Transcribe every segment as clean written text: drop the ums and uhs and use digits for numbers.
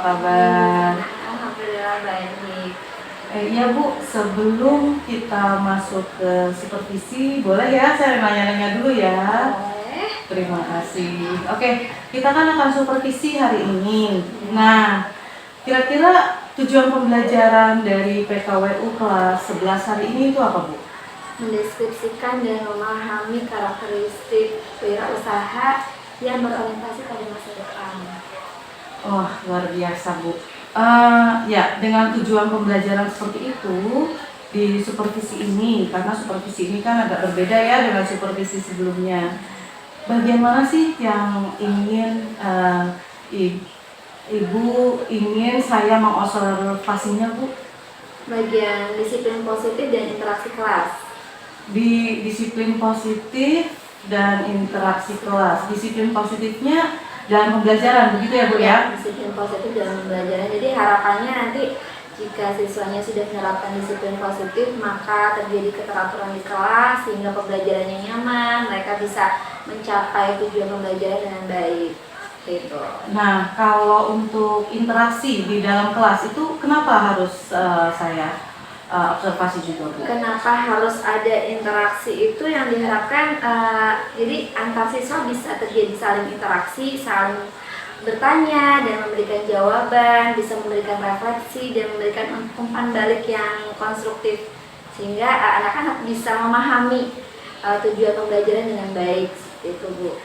kabar? Alhamdulillah baik. Iya Bu, sebelum kita masuk ke supervisi, boleh ya saya nanya-nanya dulu ya? Boleh. Terima kasih. Oke, kita kan akan supervisi hari ini. Nah, kira-kira tujuan pembelajaran dari PKWU kelas 11 hari ini itu apa Bu? Mendeskripsikan dan memahami karakteristik wirausaha yang berorientasi pada masa depan. Wah, luar biasa Bu. Ya, dengan tujuan pembelajaran seperti itu di supervisi ini, karena supervisi ini kan agak berbeda ya dengan supervisi sebelumnya. Bagian mana sih yang ingin Ibu ingin saya mengobservasinya Bu? Bagian disiplin positif dan interaksi kelas. Di disiplin positif dan interaksi kelas. Disiplin positifnya dalam pembelajaran, begitu ya Bu ya? Disiplin positif dalam pembelajaran. Jadi harapannya nanti jika siswanya sudah menerapkan disiplin positif, maka terjadi keteraturan di kelas sehingga pembelajarannya nyaman, mereka bisa mencapai tujuan pembelajaran dengan baik. Gitu. Nah, kalau untuk interaksi di dalam kelas itu kenapa harus saya observasi juga Bu? Kenapa harus ada interaksi itu yang diharapkan, jadi antar siswa bisa terjadi saling interaksi, saling bertanya dan memberikan jawaban, bisa memberikan refleksi dan memberikan umpan balik yang konstruktif sehingga anak-anak bisa memahami tujuan pembelajaran dengan baik. Itu Bu.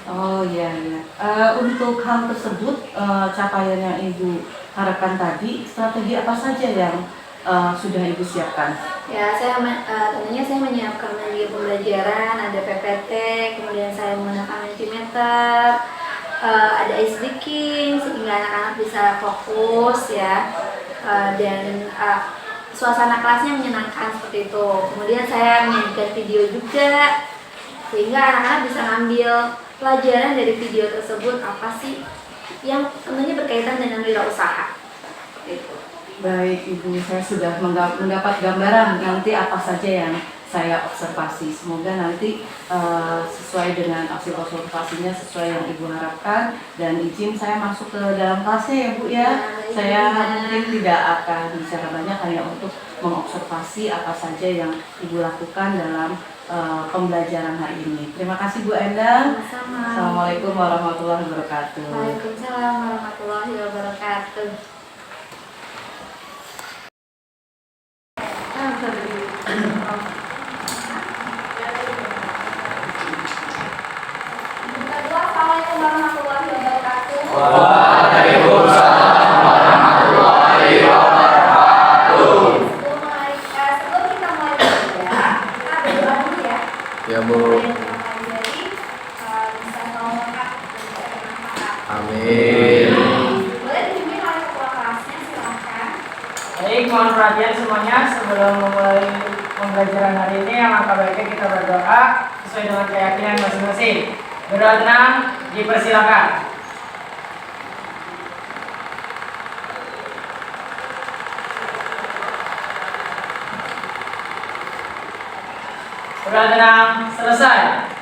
Oh iya iya. Untuk hal tersebut capaian yang Ibu harapkan tadi, strategi apa saja yang sudah Ibu siapkan? Ya, tentunya saya menyiapkan media pembelajaran, ada PPT, kemudian saya menggunakan Mentimeter, ada ice breaking sehingga anak-anak bisa fokus ya, dan suasana kelasnya menyenangkan seperti itu. Kemudian saya menyajikan video juga sehingga anak-anak bisa ngambil pelajaran dari video tersebut apa sih yang tentunya berkaitan dengan wirausaha. Itu. Baik Ibu, saya sudah mendapat gambaran nanti apa saja yang saya observasi. Semoga nanti sesuai dengan hasil observasinya, sesuai yang Ibu harapkan. Dan izin saya masuk ke dalam kelasnya ya Bu ya. Saya mungkin tidak akan bicara banyak, hanya untuk mengobservasi apa saja yang Ibu lakukan dalam pembelajaran hari ini. Terima kasih Bu Endang. Sama-sama. Assalamualaikum warahmatullahi wabarakatuh. Waalaikumsalam warahmatullahi wabarakatuh. Assalamualaikum warahmatullahi wabarakatuh. Waalaikumsalam warahmatullahi wabarakatuh. Sebelum kita mulai belajar, kita berdoa dulu ya. Ya Bu. Jadi bisa tolong Kak. Amin. Boleh dipimpin oleh ketua kelasnya, silakan. Baik, mohon perhatian semuanya sebelum memulai pembelajaran hari ini. Alangkah baiknya kita berdoa sesuai dengan keyakinan masing-masing. Berdoa tenang, dipersilakan. Berdoa tenang, selesai.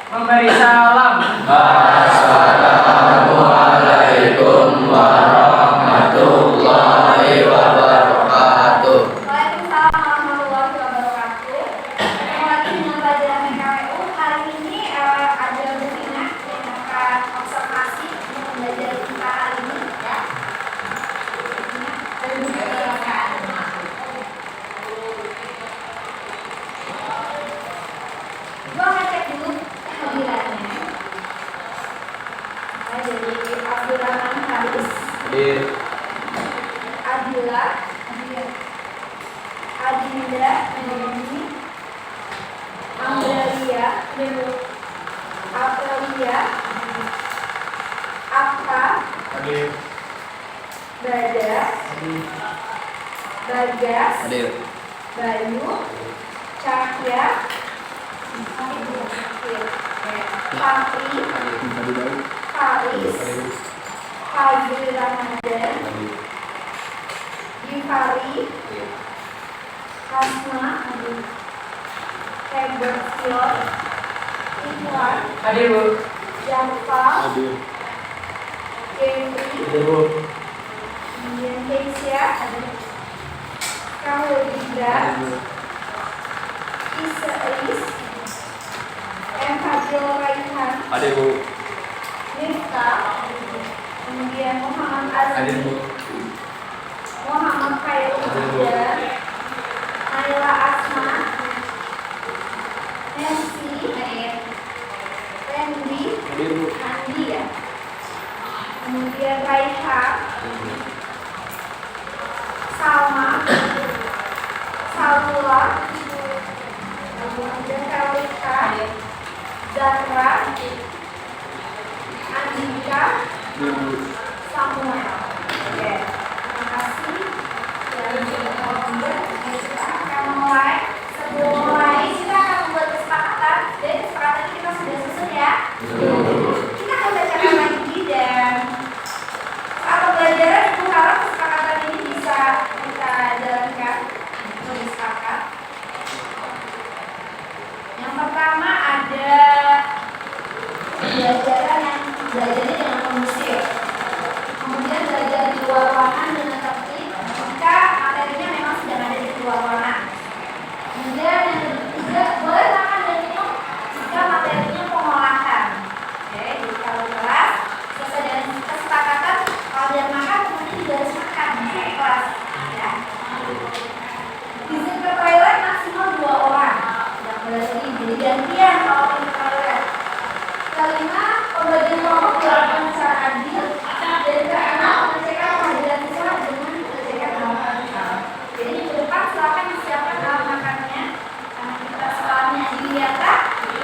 Memberi salam. Assalamualaikum warahmatullahi wabarakatuh. Waalaikumsalam warahmatullahi wabarakatuh. Mulai dengan pelajaran PKWU hari ini ada berminat yang akan observasi untuk belajar kita hari ini ya. Silakan. Gua ngecek dulu kehadirannya. Saya dari Abdurrahman Haris. Hadir. Adila, Adinda, Ambralia, Aprilia, Akka, Hadir. Badas, Bagas, Hadir. Bayu, Cahya, Fahri, Faris, Fazil Ramadan, Gifari, Hasna, Herbert Sior, Ikhwan, Hadir Bu. Jafar, Hadir. Jeffrey, Hadir Bu. Indonesia, Kamboja, Israel, M. Fadil Raihan, Ada Bu. Miftah, kemudian Muhammad Ada Azmi, Bu. Muhammad Khairul Huda, Naila Asma, Nancy, Randy, Ada Bu. Andi ya, kemudian Raiha, Salma, Salwa, kemudian Kalika, Zahra, Andika, Ada Bu. Samuel. Oke, terima kasih. Dan kita akan mulai. Sebelum mulai, kita akan membuat kesepakatan. Dan kesepakatan ini kita sudah susun ya. Kita akan bacakan lagi dan saat pembelajaran Ibu harap kesepakatan ini bisa kita jalankan untuk disepakati. Yang pertama ada pembelajaran yang belajarnya dengan kondusif. Kemudian belajar di luar ruangan dengan tertib jika materinya memang sedang ada di luar ruangan. Kemudian yang ketiga, boleh makan dan minum jika materinya pengolahan. Oke, jadi kalau kelas sesuai dengan kesepakatan kalau dia makan kemudian juga harus makan di kelas. Ya. Izin ke toilet maksimal 2 orang. Tidak boleh lebih, jadi gantian kalau pergi ke toilet. Kelima, pembagian kelompok dilakukan secara adil. Dan keenam, pengecekan kehadiran siswa dengan pengecekan alat makan. Jadi minggu depan silakan disiapkan alat makannya. Karena kita sekolahnya di Yata,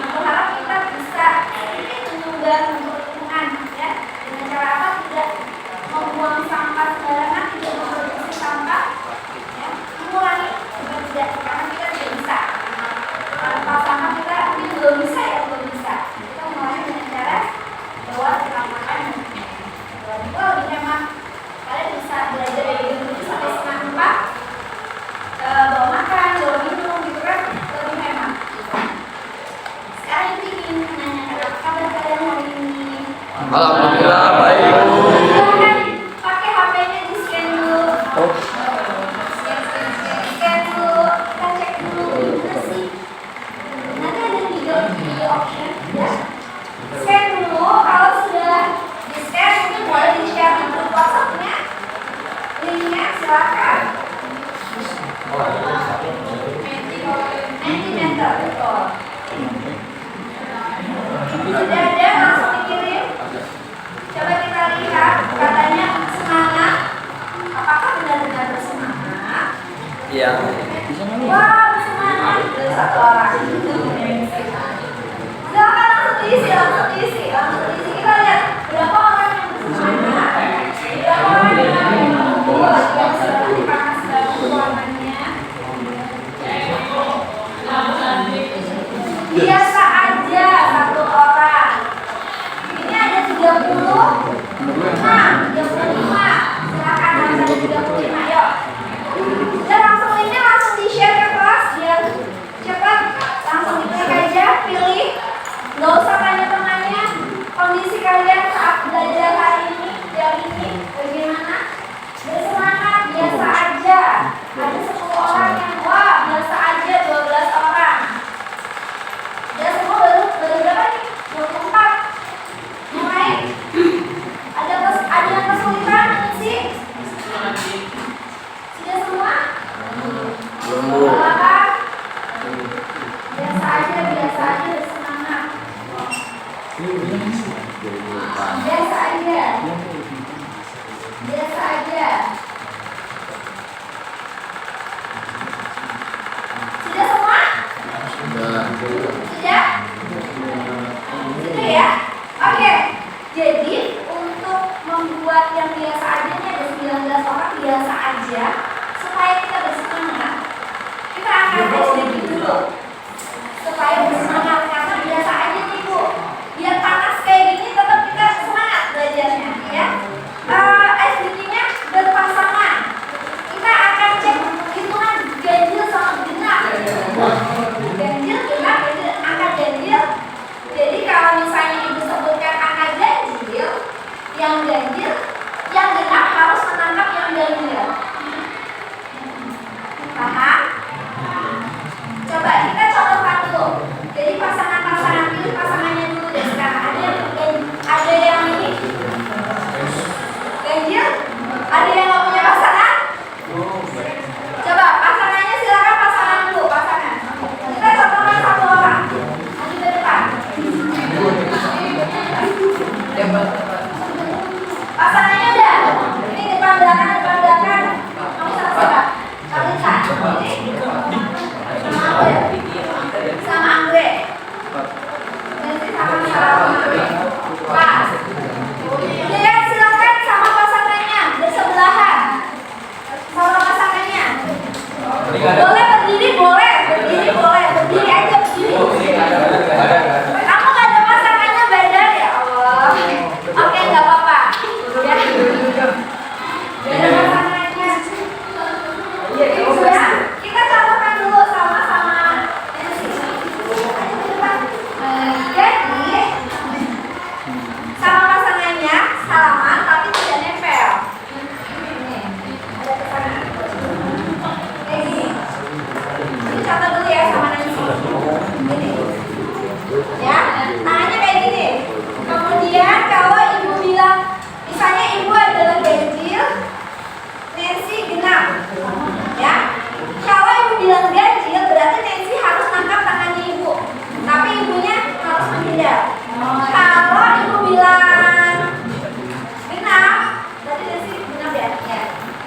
aku harap kita bisa sedikit menyumbang untuk lingkungan, ya. Dengan cara apa? Tidak membuang sampah sembarangan, tidak memproduksi sampah, ya. Mengurangi juga tidak, karena kita tidak bisa. Tanpa sampah kita mungkin belum bisa ya, belum bisa. Kita mengurangi dengan cara bawa alat makan. Kalau memang kalian bisa belajar dari 7 sampai setengah 4 bawa makan, bawa minum gitu kan, lebih memang. Sekarang Ibu ingin menanyakan apa kabar kalian hari ini? Alhamdulillah baik. Silahkan pakai HP-nya di scan dulu. Oh. Scan dulu, kita cek dulu gimana sih. Nanti ada video option ya. Scan dulu, kalau sudah di scan mungkin boleh di share di grup WhatsApp-nya. Linknya silakan. Mentimeter, betul. Sudah ada, langsung dikirim. Coba kita lihat, katanya semangat. Apakah benar-benar bersemangat? Iya. Wah, bersemangat. Ada 1 orang. Silakan langsung diisi, langsung diisi, langsung diisi. Kita lihat berapa orang yang bersemangat, berapa orang yang menunggu, yang sedang dipanas dalam ruangannya. Biasa aja 1 orang. Ini ada 30. Nah, 35. Silakan ada 35. Yuk. Dan langsung linknya langsung di-share ke kelas biar cepat. Langsung diklik aja, pilih. Nggak usah tanya temannya kondisi kalian saat belajar hari ini, jam ini, bagaimana? Bersemangat, biasa aja. Ada 10 orang yang, wah, biasa aja 12 orang. Dan semua baru berapa nih? 24. Yang lain? Ada yang kesulitan sih? Sudah semua? Belum Bu. Apa? Biasa aja bersemangat. Biasa aja. Biasa aja. Sudah semua? Sudah. Sudah? Sudah ya? Oke. Jadi untuk membuat yang biasa aja ini ada 19 orang biasa aja. Supaya kita bersemangat, kita akan tes sedikit dulu. Supaya bersemangat, karena biasa aja nih Bu. Biar panas kayak gini tetap kita semangat belajarnya ya. SBT-nya berpasangan. Kita akan cek hitungan ganjil sama genap. Ganjil, genap, ganjil, angka ganjil. Jadi kalau misalnya Ibu sebutkan angka ganjil, yang ganjil, yang genap harus menangkap yang ganjil.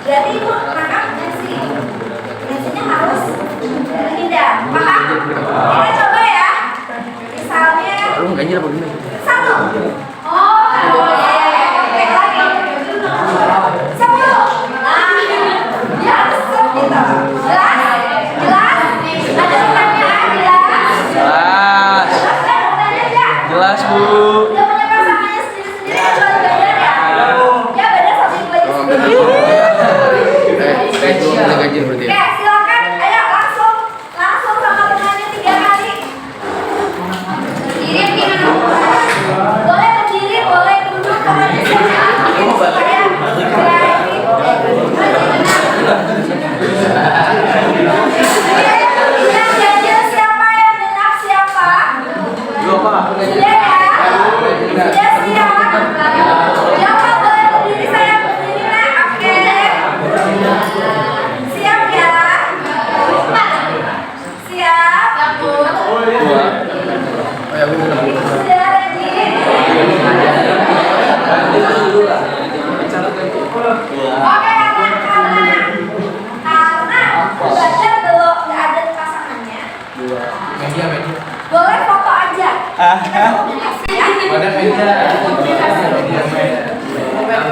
Berarti ibu nangkap Nancy. Nancy-nya harus berhindar. Paham? Kita coba ya. Misalnya Lu ganjil apa gimana? satu. Oh, ya. Oke, lagi. 10. Nah, dia harus gitu. Jelas? Jelas? Ada pertanyaan jelas? Jelas. Jelas kan pertanyaannya enggak? Jelas, Bu. Udah punya pasangannya sendiri-sendiri kecuali Badar ya? Ya Badar sambil belajar sendiri. Itu udah ganjil berarti ya? Oke, silakan. Ayo langsung sama temannya 3 kali. Berdiri gimana? Boleh berdiri, boleh duduk pokoknya supaya kreatif. Yang ganjil siapa, yang genap siapa? Sudah ya? Sudah siap? Siapa boleh berdiri, saya berdiri nah. Oke. Siap ya? Siap? Dua. Oh ya, Bu. Sudah ready? Oke, karena Badar belum nggak ada pasangannya. Boleh foto aja. Kita komunikasi ya.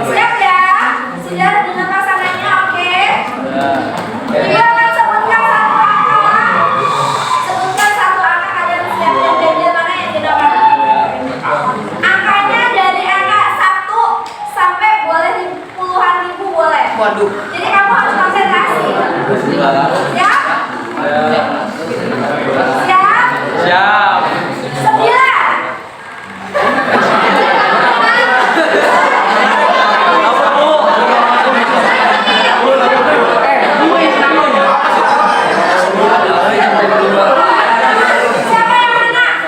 Siap ya? Sudah dengan pasangannya, oke? Ibu akan sebutkan satu angka. Sebutkan satu angka, kalian siap yang ganjil mana yang genap mana? Angkanya dari angka 1 sampai boleh puluhan ribu boleh. Waduh. Jadi kamu harus konsentrasi. Siap? Siap? Siap. 9. Siapa yang menang?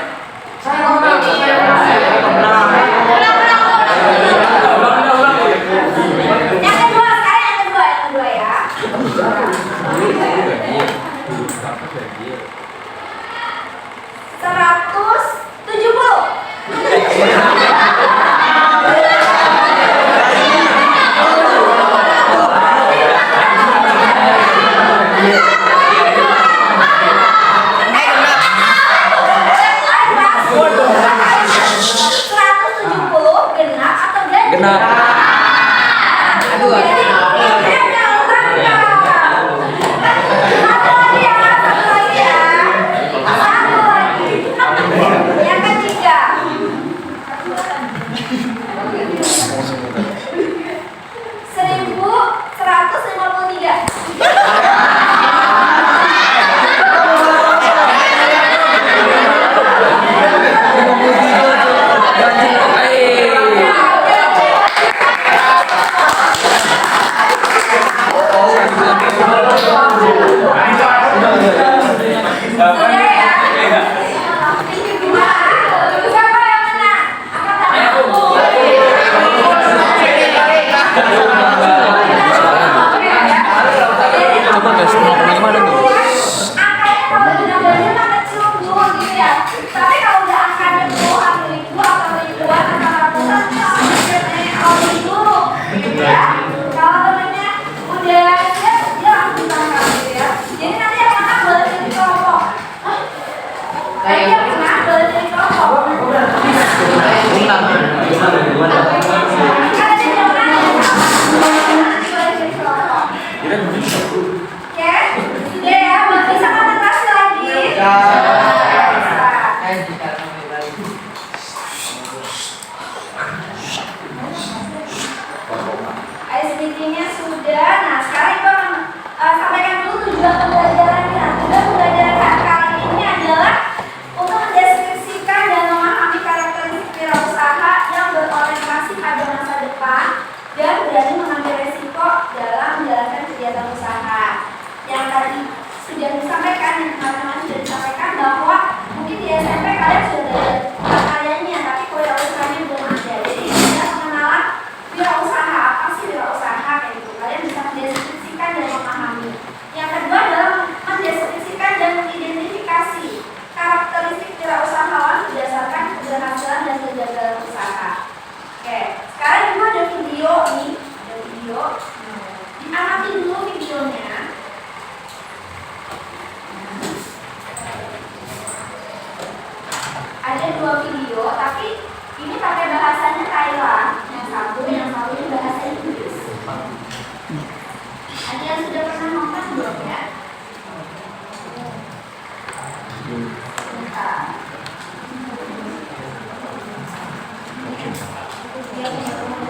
Yang kedua, sekarang yang kedua ya. 170. Genap atau ganjil? Genap. Aduh. Satu lagi ya, satu lagi ya. Satu lagi. Yang ketiga. 1153. Sudah ya? Siapa yang menang? Angkat tangan. Coba guys, mau gimana tuh? Angkanya kalau benar-benar mah kecil dulu gitu ya. Tapi kalau udah angkanya puluhan ribu atau ribuan atau ratusan, awalin dulu. Ya. Kalau temennya udah siap, dia langsung tangkap gitu ya. Jadi nanti yang menang boleh jadi kelompok. Tadi yang menang boleh jadi kelompok. Kan ada yang menang yang sama. Nanti boleh jadi kelompok. Oke, sudah ya, bisa konsentrasi lagi. Ice breathing-nya sudah. Nah, sekarang Ibu akan sampaikan dulu tujuan pembelajaran kita. Tujuan pembelajaran kali ini adalah untuk mendeskripsikan dan memahami karakteristik wirausaha yang berorientasi pada masa depan dan berani mengambil resiko dalam menjalankan kegiatan usaha. Yang tadi sudah disampaikan, yang kemarin sudah disampaikan bahwa mungkin di SMP kalian sudah ada karyanya, tapi kewirawasahanya belum ada. Jadi ini pengenalan wirausaha, apa sih wirausaha kayak gitu. Kalian bisa mendeskripsikan dan memahami. Yang kedua adalah Ada yang sudah pernah makan belum ya? Bentar. Dia punya teman.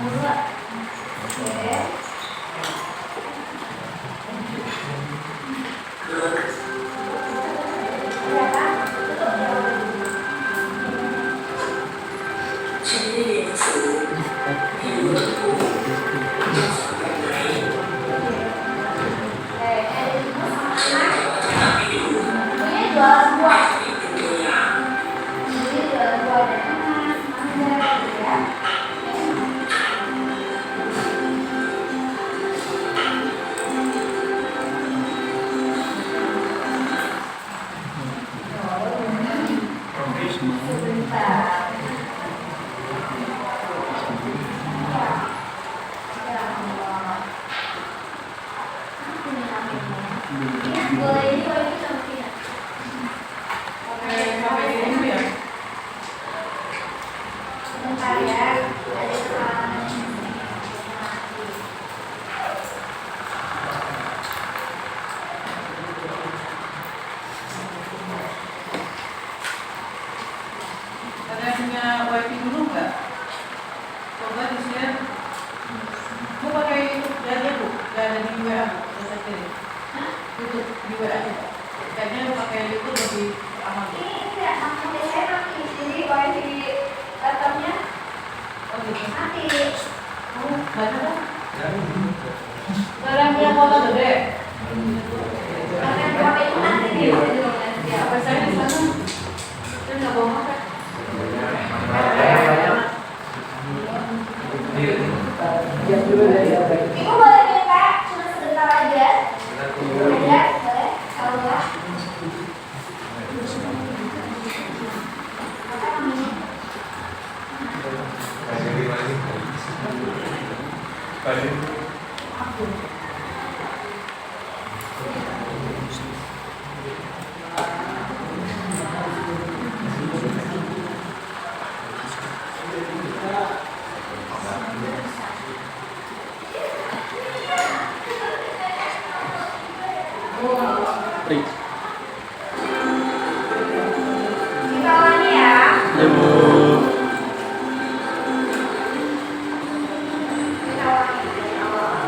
Dua. Oke. Berapa? Ini jualan buah. Ini jualan buah dan nanas, mangga, gitu ya. Sebentar. Boleh ini boleh ini sama Tina. Sebentar ya. Ada kesalahan. Ada yang punya wifi dulu nggak? Coba di share. Bu pakai YouTube aja bu, nggak ada di WA, bisa kirim. YouTube di WA aja. Kayaknya pakai YouTube lebih aman. Ini enggak mati, saya mati. Jadi wifi laptopnya Oh gitu. mati. Oh, banyak kan? Nggak ada yang punya kuota gede. Karena HP itu mati nih. Apa saya di sana? Saya nggak bawa HP. Ibu boleh minta cuma sebentar aja. Ada, boleh? Kalau enggak. Apa namanya? Kita ulangi ya. Kita ulangi dari awal.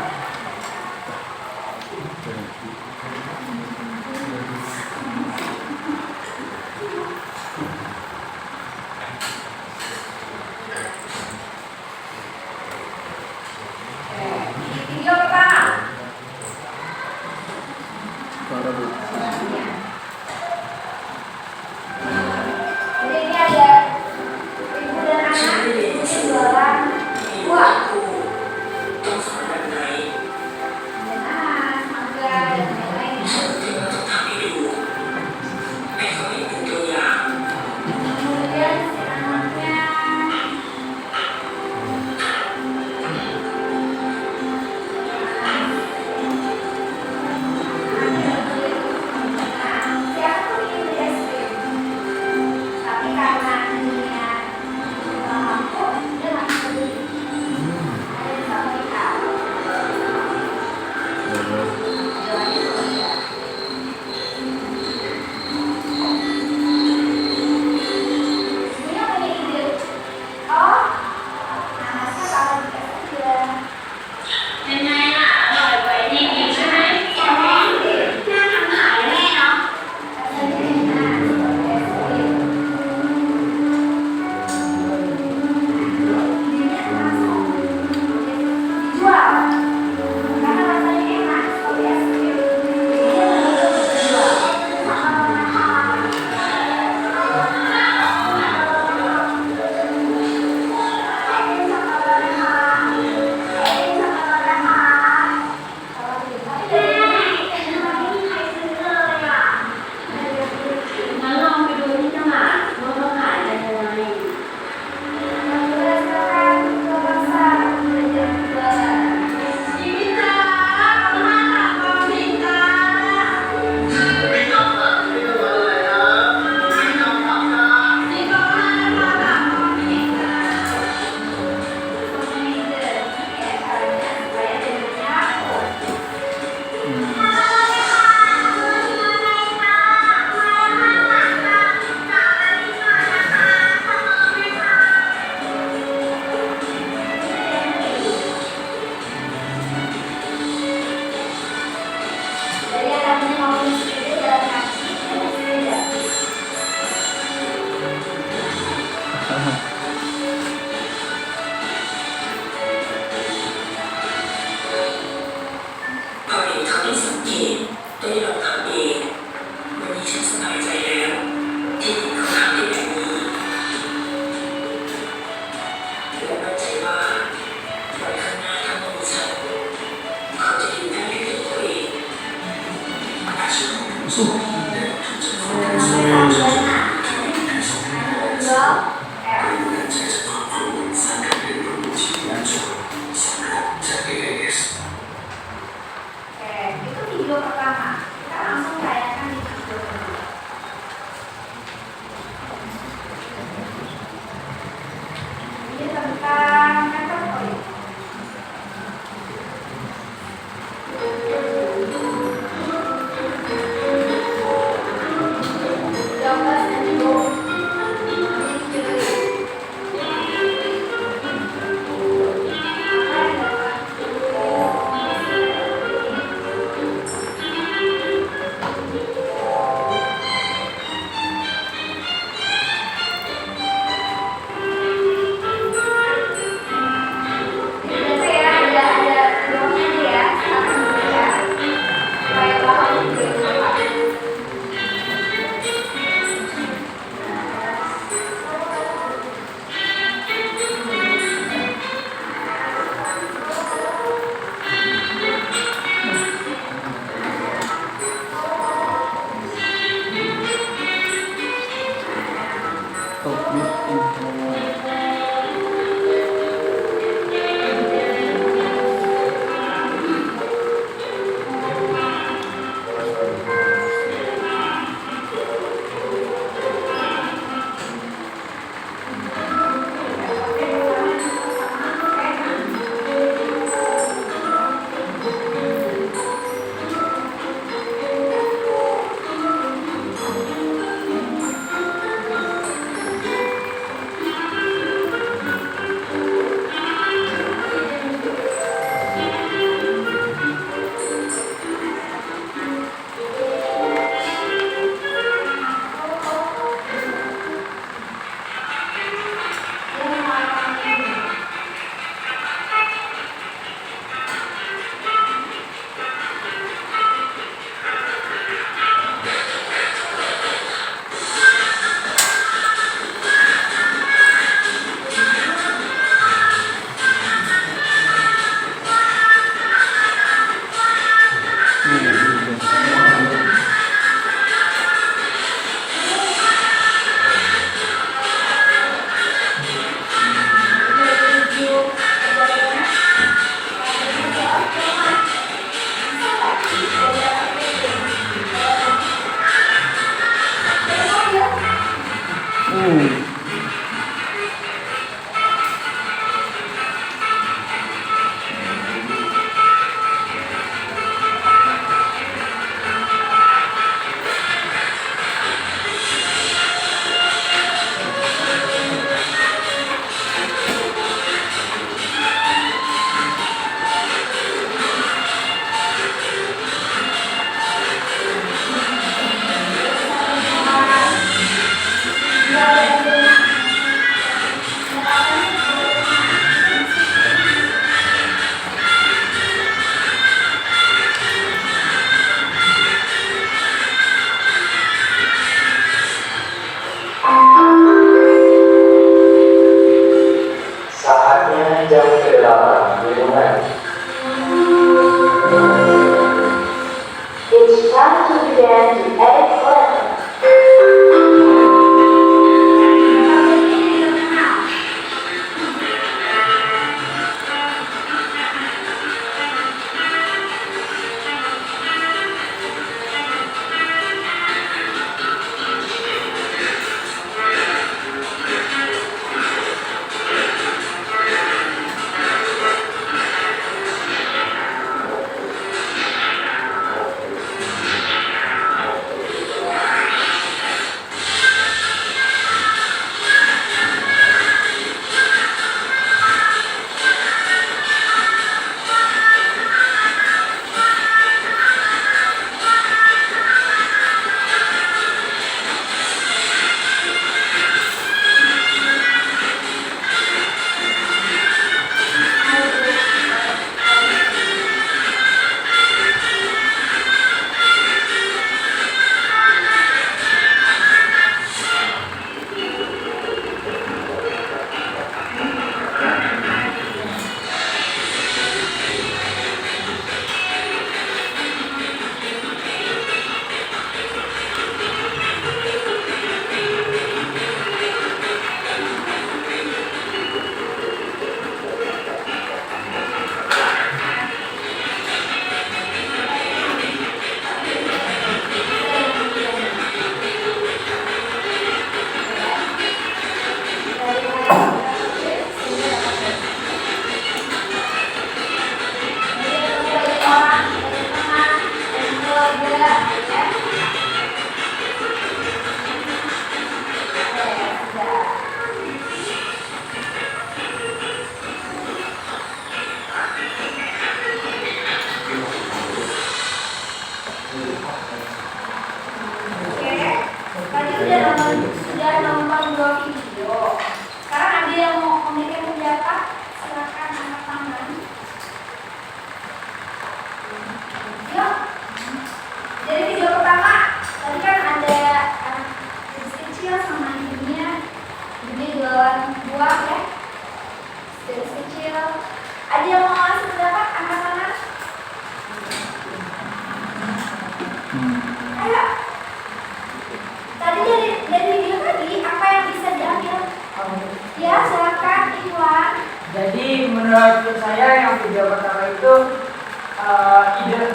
Oke, video pertama. Suara bu. Oke, itu video pertama. Kita langsung rayakan di video kedua. Ini tentang metropolit.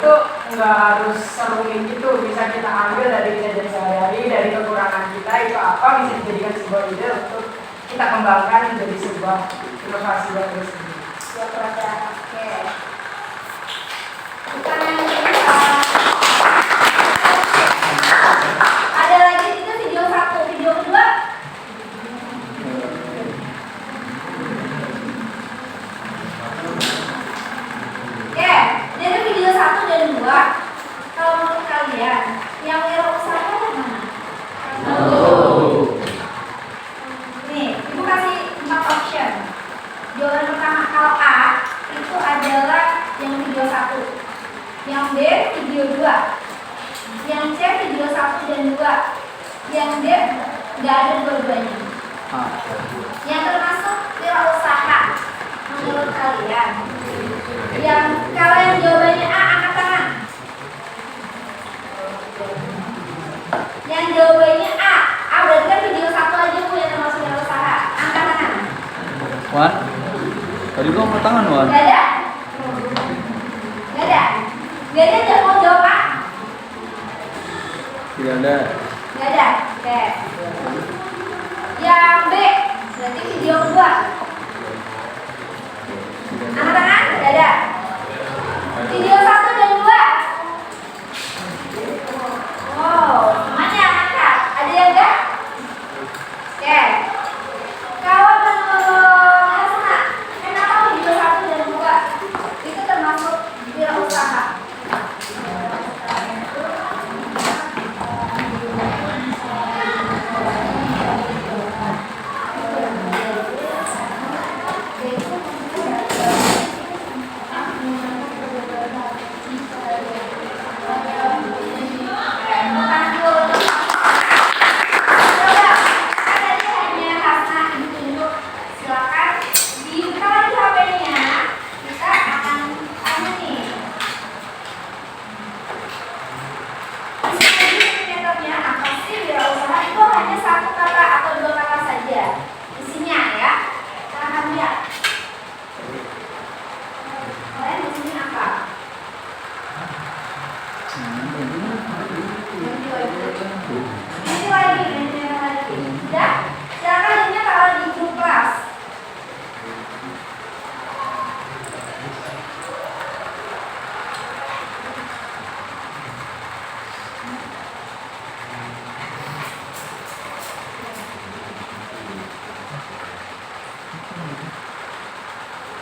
tuh nggak harus serumit gitu, bisa kita ambil dari kejadian sehari-hari, dari kekurangan kita itu apa, bisa dijadikan sebuah ide untuk kita kembangkan menjadi sebuah inovasi buat diri sendiri. Dua pelajaran, oke. Bukan yang kita. Ada lagi itu video satu, video kedua. Oke, dari video satu dan dua. Kalau menurut kalian, yang wirausaha yang mana? Nih, ibu kasih 4 option. Jawaban pertama, kalau A itu adalah yang video 1, yang B video 2, yang C video 1 dan 2, yang D nggak ada dua-duanya. Yang termasuk wirausaha menurut kalian. Yang kalau yang jawabannya A, angkat tangan. Yang jawabannya A berarti kan video 1 aja Bu yang termasuk wirausaha. Angkat tangan. Wan, tadi lu angkat tangan Wan. Gak ada? Gak ada? Gak ada jangan mau jawab A? Tidak ada. Gak ada? Oke. Yang B berarti video kedua. Angkat tangan? Gak ada? Video 1 dan 2. Wow, semuanya angkat. Ada yang enggak? Oke. Kalau menurut Hasna, kenapa video 1 dan 2 itu termasuk wirausaha?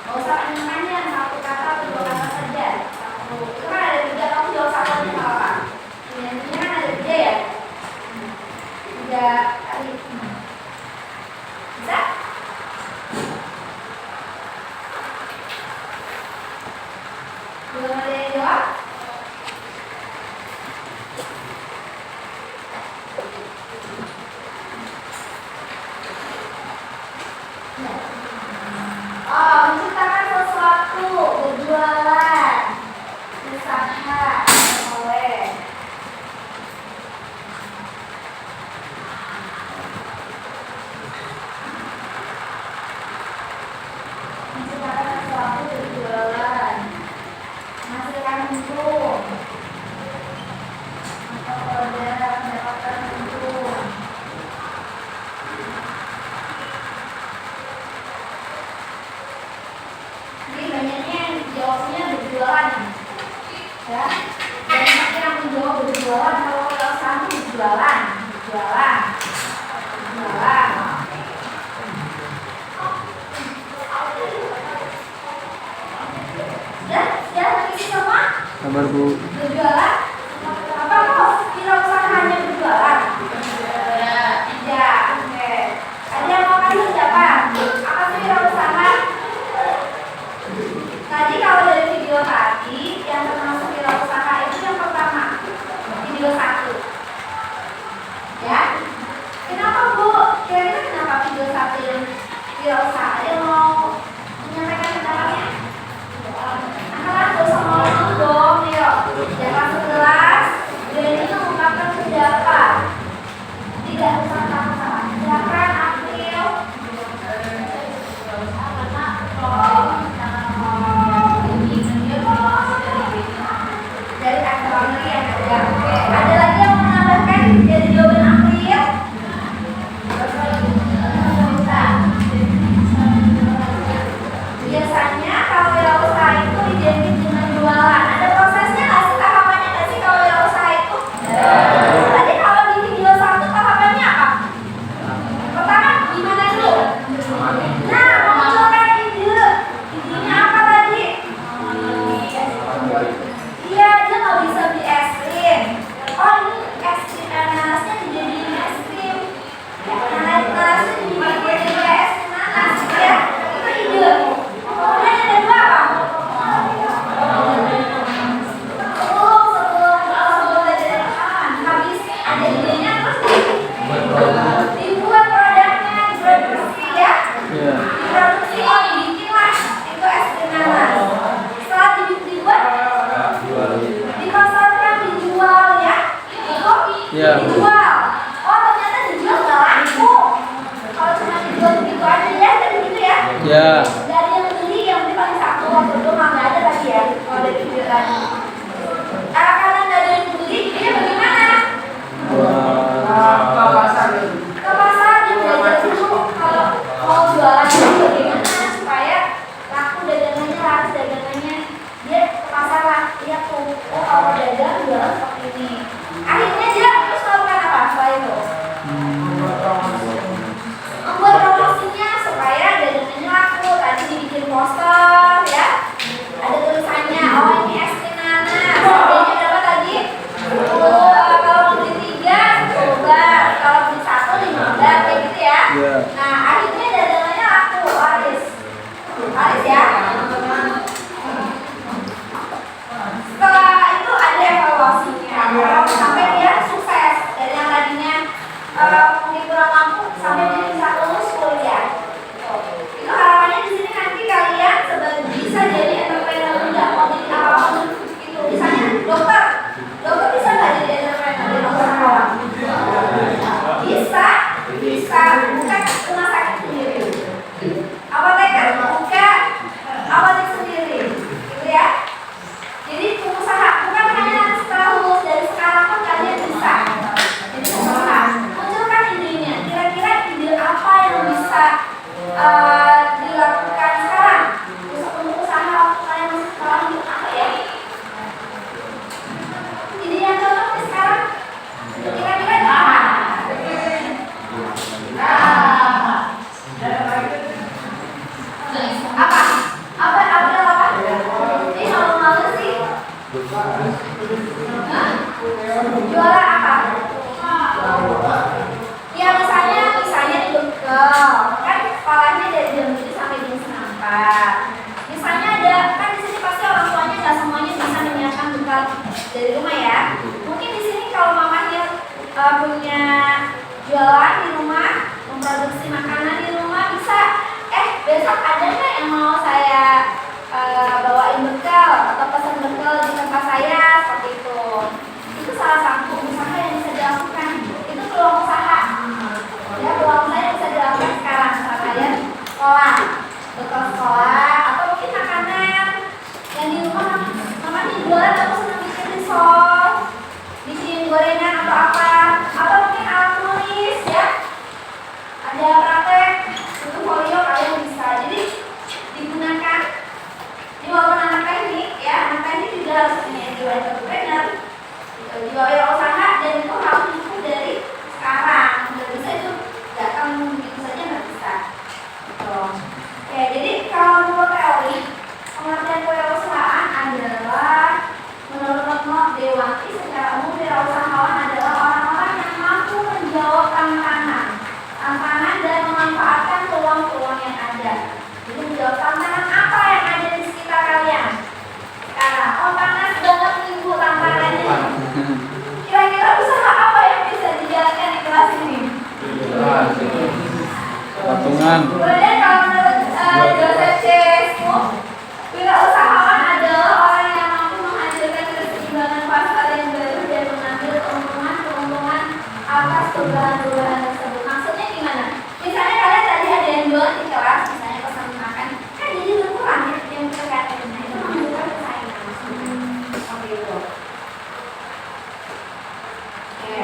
Gak usah panjang-panjang, satu kata atau dua kata saja. Itu kan ada 3, kamu jawab satu aja nggak apa-apa. Ini kan ada 3 ya? 3 kali. Bisa? Belum ada yang jawab? Oh, menciptakan sesuatu, berjualan, usaha, oleh. Menciptakan sesuatu, berjualan, menghasilkan untung, atau produk mendapatkan untung. Jadi banyaknya yang jawabnya berjualan ya. Banyaknya yang menjawab berjualan. Kalau wirausaha itu berjualan. Sudah isi semua? Sabar Bu. Berjualan? Apa kok wirausaha hanya berjualan? Tidak. Oke. Ada yang mau kasih siapa? Apa sih wirausaha? Tadi kalau dari video tadi yang termasuk wirausaha itu yang pertama, video 1. Ya. Kenapa Bu? Kira-kira kenapa video 1 yang wirausaha? Ada yang mau menyampaikan pendapatnya? Angkat gak usah ngomong dong, yuk. Jangan langsung ke Hah? Jualan apa? Ya misalnya di bekel, kan sekolahnya dari jam 7 sampai jam 9. Misalnya ada, kan di sini pasti orang tuanya nggak semuanya bisa menyiapkan bekal dari rumah ya. Mungkin di sini kalau mamanya punya jualan di rumah, memproduksi makanan di rumah, bisa besok ada nggak yang mau saya bawain bekal atau pesan bekal di tempat saya, seperti itu. Itu salah satu usaha yang bisa dilakukan. Itu peluang usaha. Ya, peluang usaha yang bisa dilakukan sekarang. Misalnya sekolah, bekal sekolah, atau mungkin makanan yang di rumah mamanya jualan, atau senang bikin risol, bikin gorengan atau apa, atau mungkin alat tulis ya. Ada praktek, itu folio kalian bisa. Jadi digunakan. Ini walaupun anak teknik ya, anak teknik juga harus punya jiwa entrepreneur, jiwa wirausaha, dan itu harus dimulai dari sekarang. Nggak bisa itu datang begitu saja, nggak bisa. Gitu. Oke, jadi kalau menurut teori, pengertian kewirausahaan adalah menurut Retno Dewanti, secara umum wirausahawan adalah orang-orang yang mampu menjawab tantangan dan memanfaatkan peluang-peluang yang ada. Jadi menjawab tantangan apa yang ada di sekitar kalian. Sekarang, panas banget minggu tantangannya. Kira-kira usaha apa yang bisa dijalankan di kelas ini? Patungan. Kemudian kalau menurut Joseph C. wirausahawan adalah orang yang mampu menghadirkan keseimbangan pasar yang baru dan mengambil keuntungan atas perubahan-perubahan tersebut. Maksudnya gimana? Misalnya kalian tadi ada yang jual di kelas, misalnya pesan makan, kan jadi berkurang ya yang terkait dengan itu menunjukkan persaingan. Seperti itu. Oke.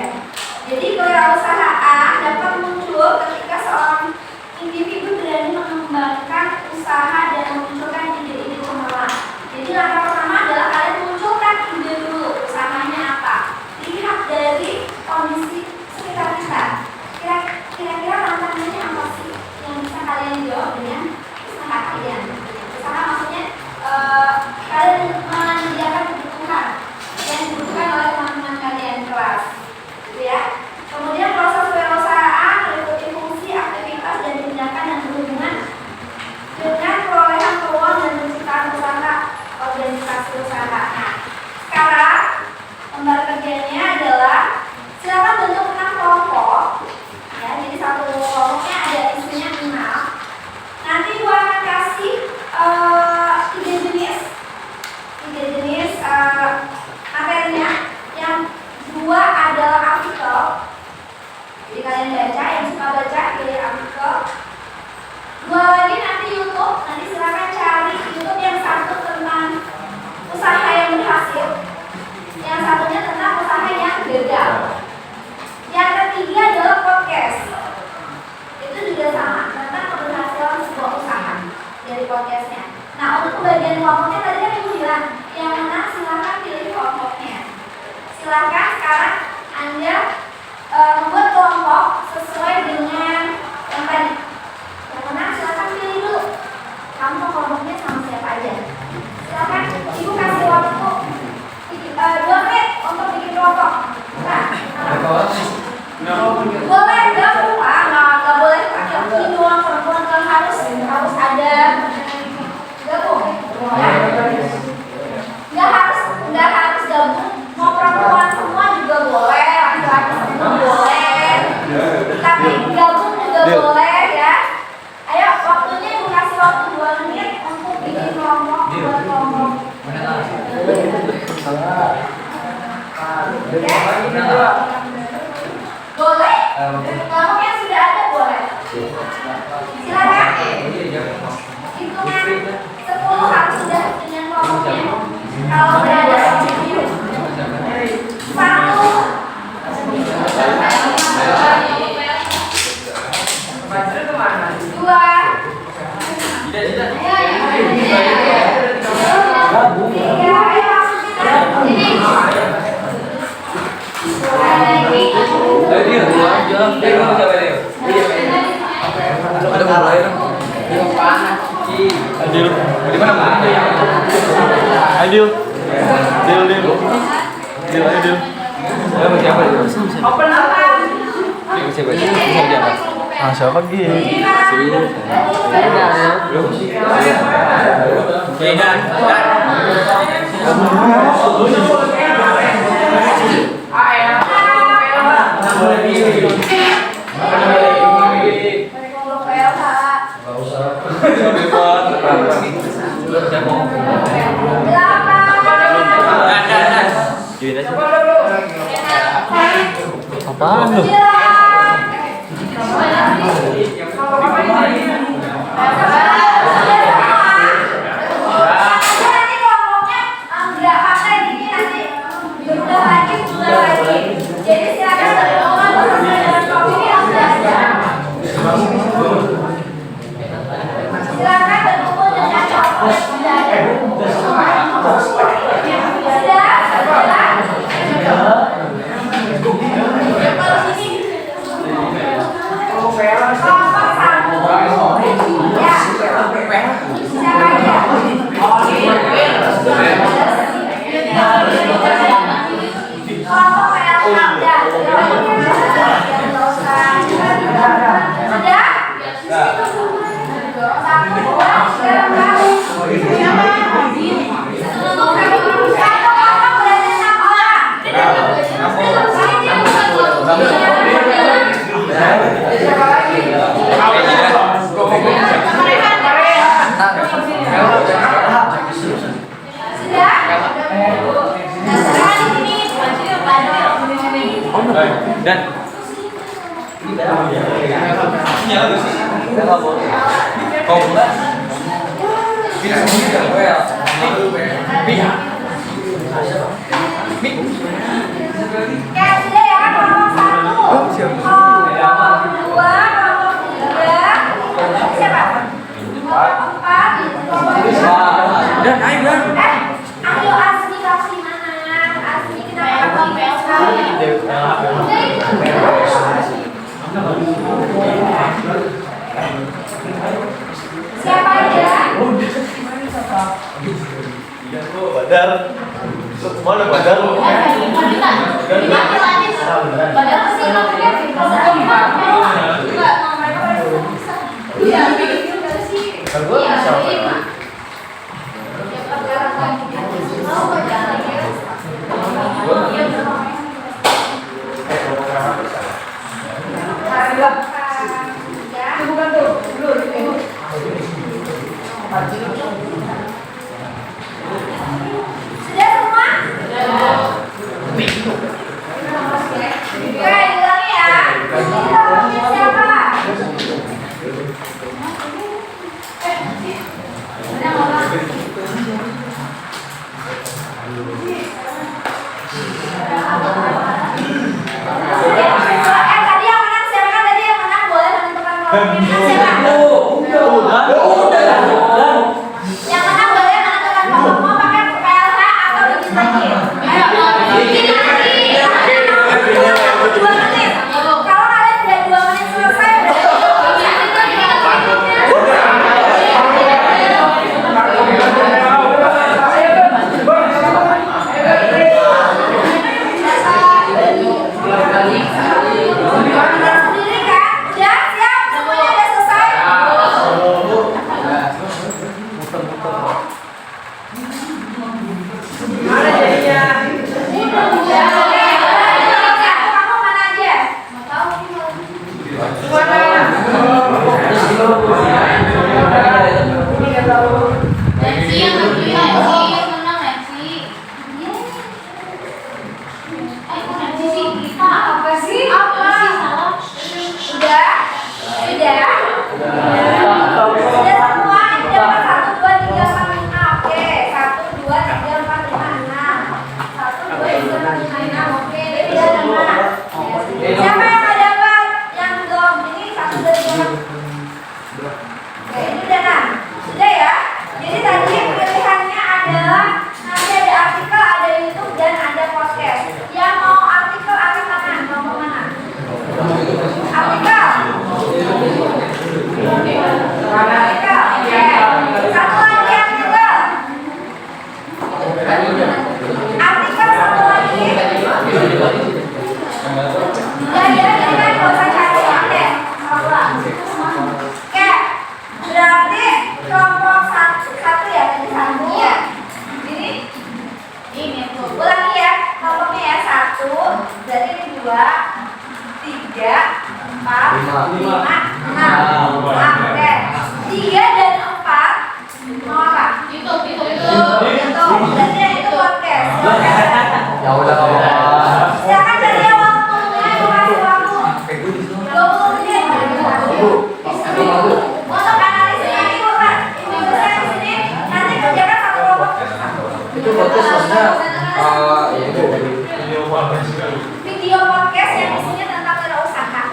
Jadi kewirausahaan dapat muncul ketika seorang individu berani mengembangkan usaha dan memunculkan ide-ide cemerlang. Jadi langkah pertama adalah kalian munculkan ide dulu, usahanya apa. Lihat dari kondisi sekitar kita. Kira-kira tantangannya apa sih yang bisa kalian jawab dengan usaha kalian? Usaha maksudnya kalian menyediakan kebutuhan yang dibutuhkan oleh teman-teman kalian di kelas, gitu ya. Kemudian proses kewirausahaan meliputi fungsi, aktivitas, dan tindakan yang berhubungan dengan perolehan peluang dan penciptaan usaha organisasi usaha. Nah, sekarang lembar kerjanya adalah silakan bentuk 6 kelompok. Ya, jadi satu kelompoknya ada isinya 6. Nanti gua akan kasih 3 jenis materinya. Yang 2 adalah artikel. Jadi kalian baca, yang suka baca pilih artikel. 2 lagi nanti YouTube. Nanti silakan cari YouTube yang satu tentang usaha yang berhasil, yang satunya tentang usaha yang gagal. Yang ketiga adalah podcast. Itu juga sama, tentang keberhasilan sebuah usaha dari podcastnya. Nah, untuk pembagian kelompoknya tadi kan Ibu bilang, yang menang silahkan pilih kelompoknya. Silahkan sekarang Anda membuat kelompok sesuai dengan yang tadi. Yang menang silahkan pilih dulu. Kamu mau kelompoknya sama siapa aja. Silahkan Ibu kasih waktu 2 menit untuk bikin kelompok. Nah, boleh gabung Pak, nggak boleh laki-laki doang, perempuan kan harus ada gabung. Nggak harus gabung. Mau perempuan semua juga boleh, laki-laki semua boleh. Tapi gabung juga boleh ya. Ayo waktunya Ibu kasih waktu 2 menit untuk bikin kelompok, buat kelompok. Boleh? Kelompok yang sudah ada boleh. Silakan. Hitungan 10 harus sudah dengan kelompoknya. Kalau berada di video 1. Baca kemana? 2. Ada mulai dong. Adil, di mana? Adil. Deal. Deal ayo deal. Ayo siapa itu? Open apa? Siapa itu? Siapa? Ah, siapa lagi? Apaan lu? Jadi silakan berkumpul dengan coklat. Dan Dan ayo Ayo asli kasih mana? Asli kita siapa aja? Badar. Mana Badar? Sudah semua? Oke, ulangi ya. 1, berarti ini 2, 3, 4, 5, 6. Oke. 3 dan 4 mau apa? YouTube. Berarti yang itu podcast. Ya udah kamu. Silakan cari waktunya, itu kasih waktu 20 menit. Untuk analisis nanti bukan ibu dosen di sini nanti kerjakan satu kelompok. Itu podcast maksudnya ya itu Video podcast yang isinya tentang wirausaha.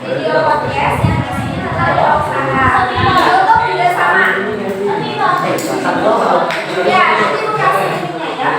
Video podcast yang isinya tentang wirausaha. Untuk juga sama. Ya, nanti ibu kasih linknya ya.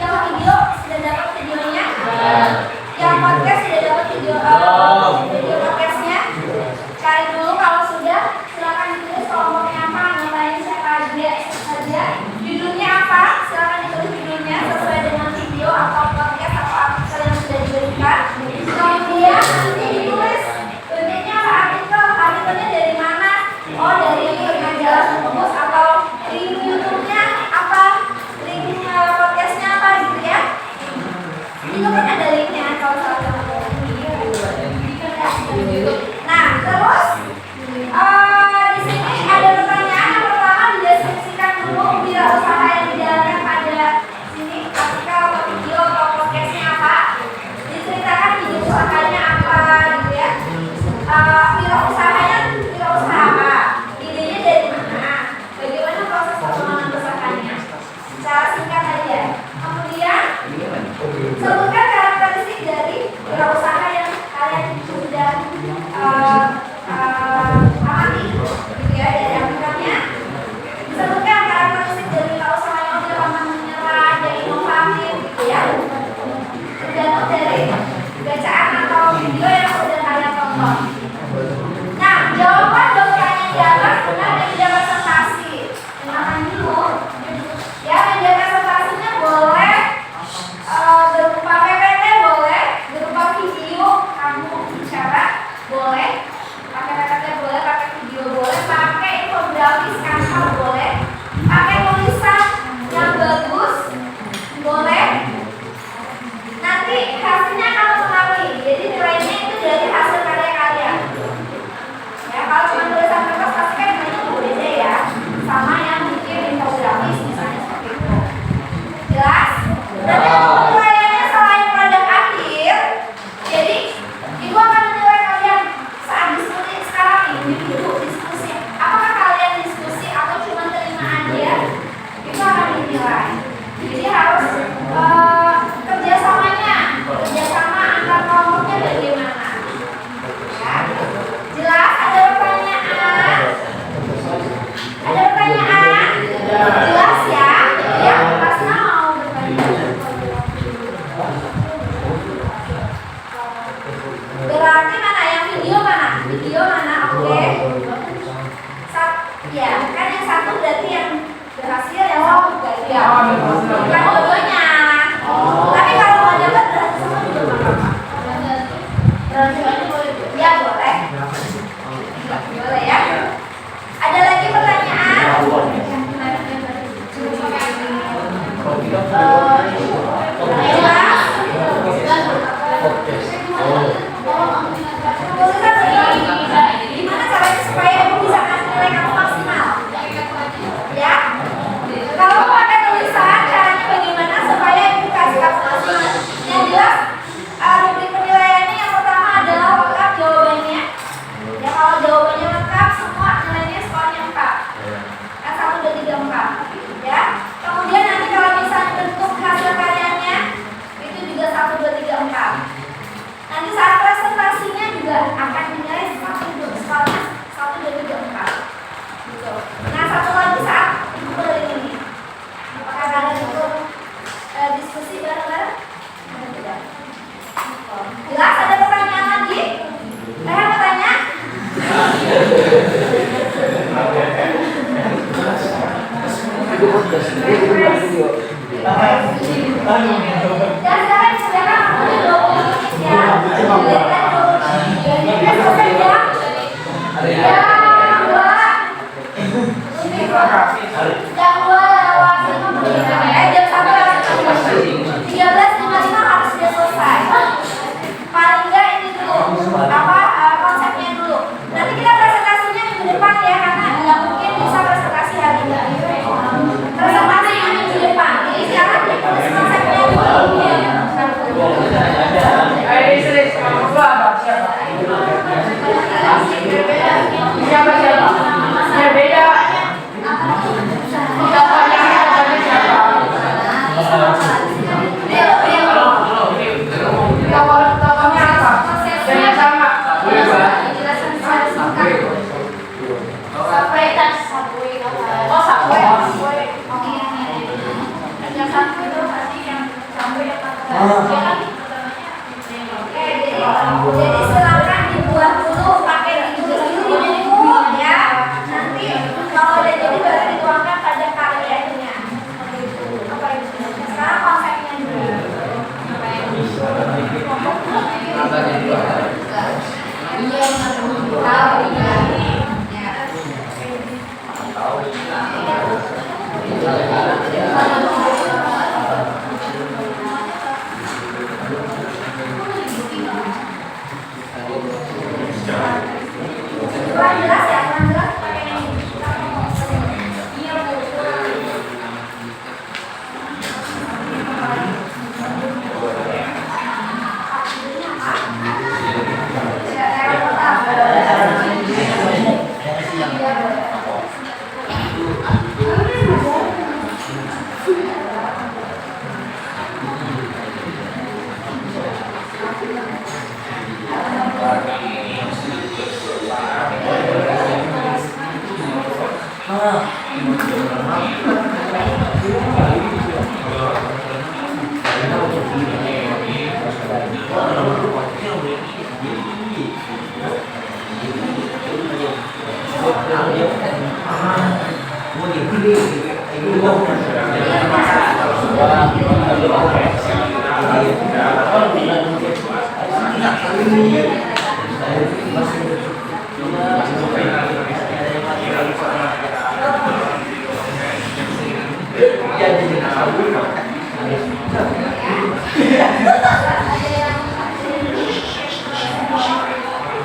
Yang video sudah dapat videonya. Nanti untuk penilaiannya selain produk akhir, jadi ibu akan menilai kalian saat diskusi sekarang nih. Ibu diskusi, apakah kalian diskusi atau cuma terima aja? Itu akan dinilai. Jadi harus kerjasama antar kelompoknya bagaimana? Ya, jelas? Ada pertanyaan? Ada pertanyaan? Jelas ya? Ya, Pasna mau bertanya. Berarti mana yang video mana? Video mana? Oke. Ya, kan yang satu berarti yang berhasil, yang satu gagal. Bukan dua-duanya. Tapi kalau mau dapat berhasil sama juga nggak apa-apa. Ya boleh. Boleh ya. Ada lagi pertanyaan? Jelas? Gimana caranya supaya ibu bisa kasih nilai kamu maksimal? Ya? Kalau mau pakai tulisan, caranya bagaimana supaya ibu kasih kamu maksimal? Yang jelas, rubrik penilaiannya yang pertama adalah lengkap jawabannya. Ya, kalau jawabannya lengkap, semua nilainya skornya 4. Kan 1, 2, 3, 4. Ya. Kemudian nanti kalau misalnya bentuk hasil karyanya, itu juga 1, 2, 3, 4. Nanti saat presentasinya juga akan dinilai skornya 1, 2, 3, 4. Gitu. Nah, satu lagi saat ibu dari ini, apakah ada bentuk diskusi bareng-bareng? Tidak. Jelas? Ada pertanyaan lagi? Saya bertanya. Dan sekarang disediakan waktunya 20 menit ya. Disediakan 20 menit. Jadi selesai jam 2. Jam 2 lewat 5 menit. Jam 1 lewat 5 menit. 13.55 harus sudah selesai. Paling enggak ini dulu. Konsepnya dulu. Nanti kita presentasinya minggu depan ya, karena nggak mungkin bisa presentasi hari ini. Presentasinya minggu depan. Jadi sekarang ditulis konsepnya dulu. Siapa? Ya beda. Tokohnya apa? Yang sama. Oh, Subway. Yang satu itu pasti yang Subway yang Jadi silakan dibuat dulu, pakai ditulis dulu ya. Nanti kalau udah jadi baru dituangkan pada karyanya. Apa itu? Sekarang konsepnya dulu. Kurang jelas ya, kurang jelas pakai ini.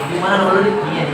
Gimana dulu nih? Iya.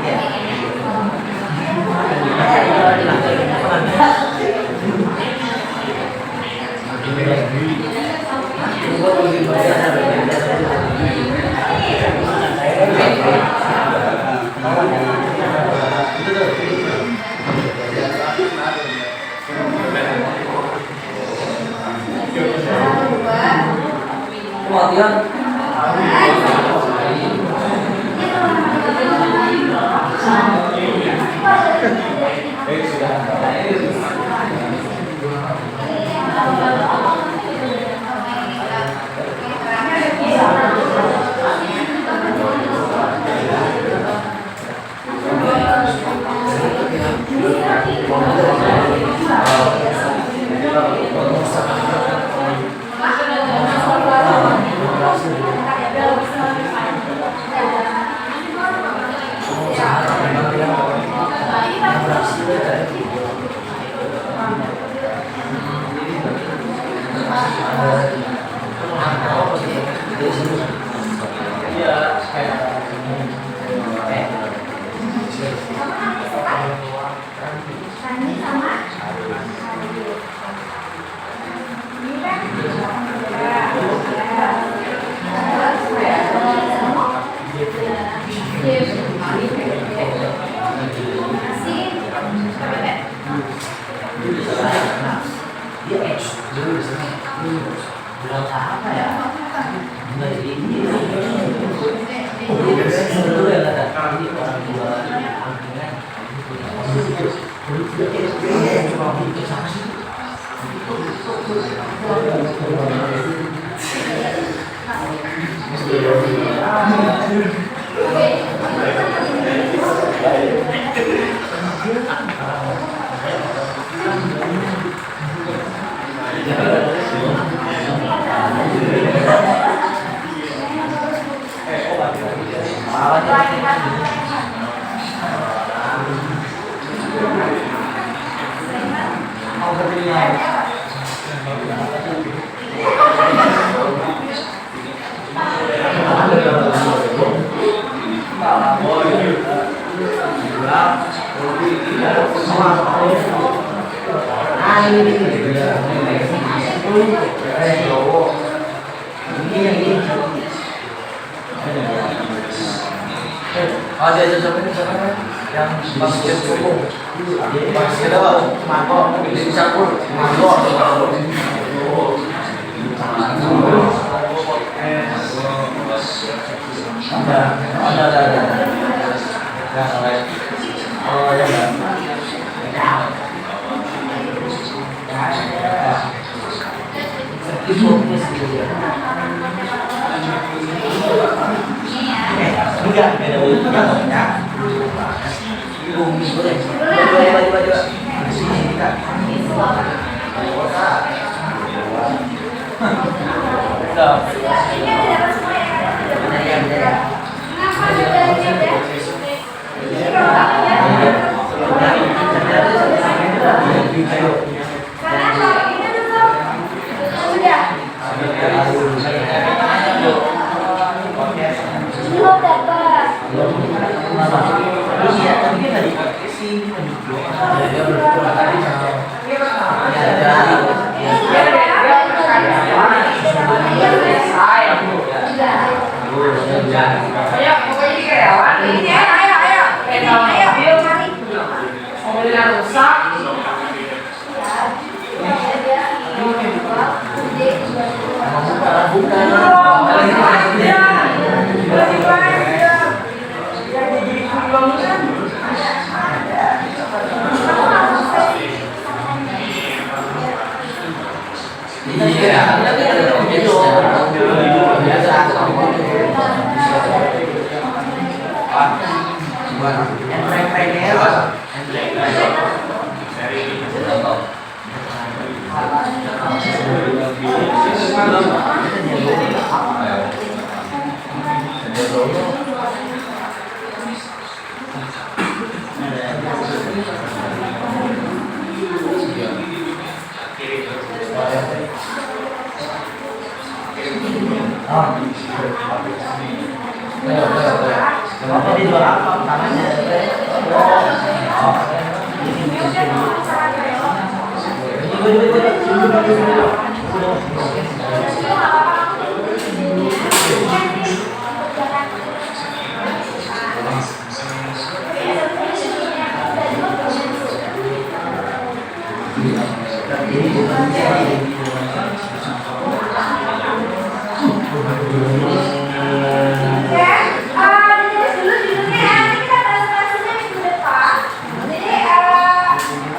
Ada yang basket pokok, basket apa? Mangkok, di campur, mangkok. Ada. Oh ya. Enggak, ya. Baju. ditulis dulu judulnya ya. Nanti kita presentasinya minggu depan. Jadi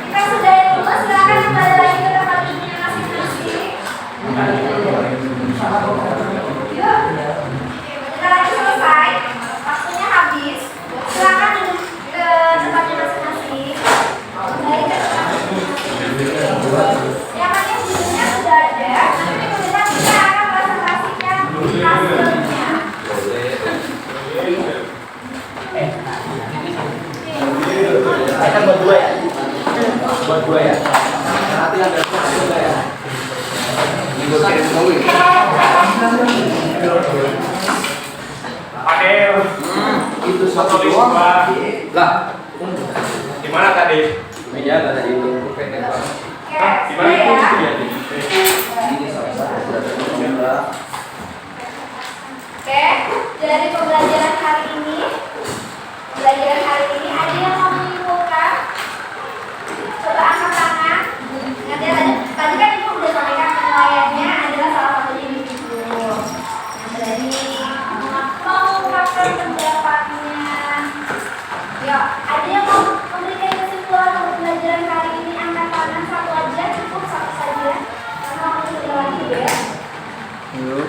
kita sudahin dulu. Silakan kembali lagi ke tempat duduknya masing-masing. Yuk. Bentar lagi selesai. Waktunya habis. Silakan duduk ke tempatnya masing-masing. Kembali ke tempat yang pakai judulnya sudah ada. Nanti minggu depan kita akan presentasikan hasilnya. Kan buat dua ya? Buat dua ya? Nanti ada dua ya? Ini buat kirim dulu ya? Adel, Itu foto satu list doang. gua. Lah, Di mana tadi? meja ada itu. Oke, Di mana itu? sudah ya. Ini salah satu sudah. Oke, dari pembelajaran hari ini ada yang mau menyimpulkan? Coba angkat tangan. Nanti tadi kan ibu udah sampaikan penilaiannya adalah salah satunya ibu. Yang tadi mengungkapkan pendapatnya. Ya, ada yang mau memberikan kesimpulan untuk pembelajaran kali ini? Angkat tangan satu aja, cukup satu saja. Karena waktu sudah lagi ya. Yuk.